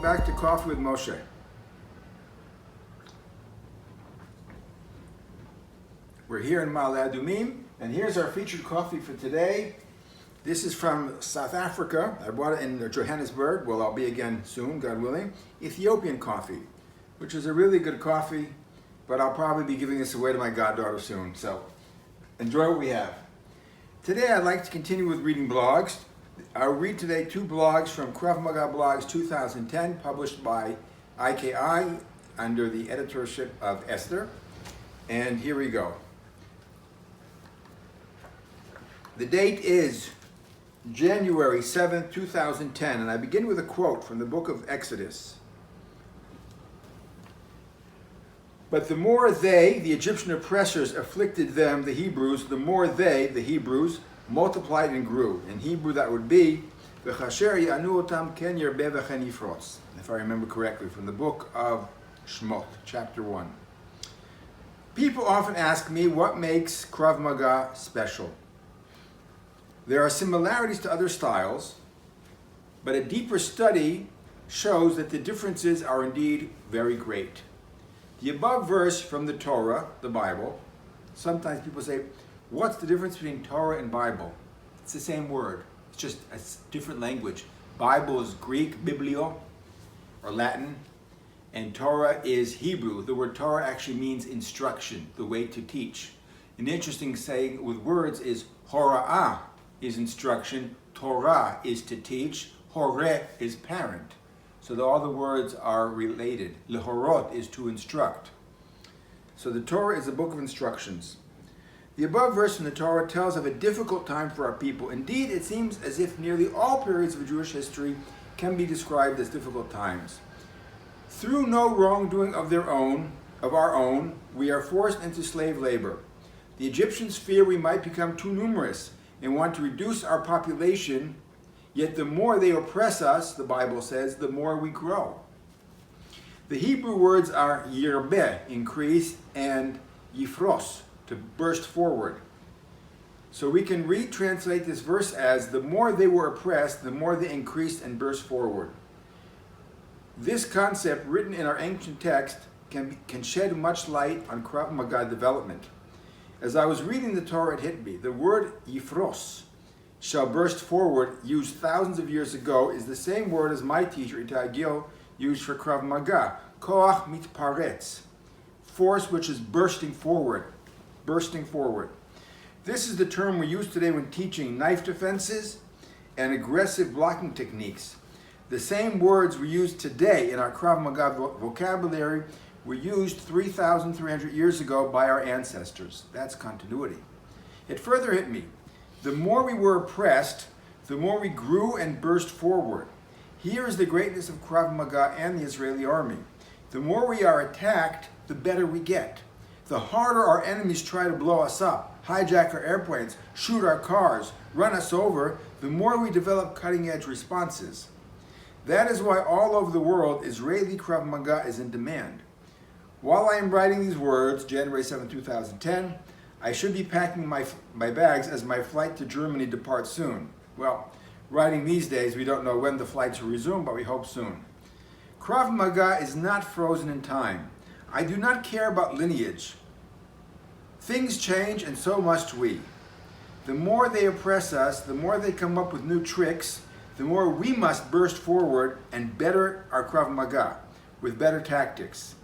welcome back to Coffee with Moshe. We're here in Ma'ale Adumim, and here's our featured coffee for today. This is from South Africa. I bought it in Johannesburg. Well, I'll be again soon, God willing. Ethiopian Coffee, which is a really good coffee, but I'll probably be giving this away to my goddaughter soon. So enjoy what we have. Today I'd like to continue with reading blogs. I'll read today two blogs from Krav Maga Blogs 2010, published by IKI under the editorship of Esther. And here we go. The date is January 7th, 2010, and I begin with a quote from the book of Exodus. But the more they, the Egyptian oppressors, afflicted them, the Hebrews, the more they, the Hebrews, multiplied and grew. In Hebrew that would be, V'chasher ya'anu otam ken yerbeh v'chen yifros, if I remember correctly, from the book of Shmot, chapter 1. People often ask me what makes Krav Maga special. There are similarities to other styles, but a deeper study shows that the differences are indeed very great. The above verse from the Torah, the Bible, sometimes people say, what's the difference between Torah and Bible? It's the same word. It's just a different language. Bible is Greek, biblio, or Latin, and Torah is Hebrew. The word Torah actually means instruction, the way to teach. An interesting saying with words is hora'ah is instruction, Torah is to teach, horeh is parent. So all the words are related. Lehorot is to instruct. So the Torah is a book of instructions. The above verse in the Torah tells of a difficult time for our people. Indeed, it seems as if nearly all periods of Jewish history can be described as difficult times. Through no wrongdoing of our own, we are forced into slave labor. The Egyptians fear we might become too numerous and want to reduce our population, yet the more they oppress us, the Bible says, the more we grow. The Hebrew words are yerbeh, increase, and yifros, to burst forward. So we can retranslate this verse as, the more they were oppressed, the more they increased and burst forward. This concept, written in our ancient text, can shed much light on Krav Maga development. As I was reading the Torah, it hit me. The word yifros, shall burst forward, used thousands of years ago, is the same word as my teacher, Itai Gil, used for Krav Maga. Koach mitparetz, force which is bursting forward. Bursting forward. This is the term we use today when teaching knife defenses and aggressive blocking techniques. The same words we use today in our Krav Maga vocabulary were used 3,300 years ago by our ancestors. That's continuity. It further hit me. The more we were oppressed, the more we grew and burst forward. Here is the greatness of Krav Maga and the Israeli army. The more we are attacked, the better we get. The harder our enemies try to blow us up, hijack our airplanes, shoot our cars, run us over, the more we develop cutting-edge responses. That is why all over the world, Israeli Krav Maga is in demand. While I am writing these words, January 7, 2010, I should be packing my bags as my flight to Germany departs soon. Well, writing these days, we don't know when the flights will resume, but we hope soon. Krav Maga is not frozen in time. I do not care about lineage. Things change, and so must we. The more they oppress us, the more they come up with new tricks, the more we must burst forward and better our Krav Maga with better tactics.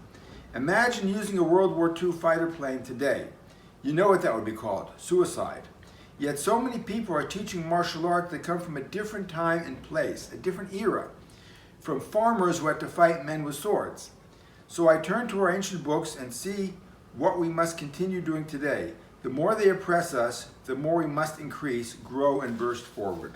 Imagine using a World War II fighter plane today. You know what that would be called, suicide. Yet so many people are teaching martial arts that come from a different time and place, a different era, from farmers who had to fight men with swords. So I turn to our ancient books and see what we must continue doing today. The more they oppress us, the more we must increase, grow, and burst forward.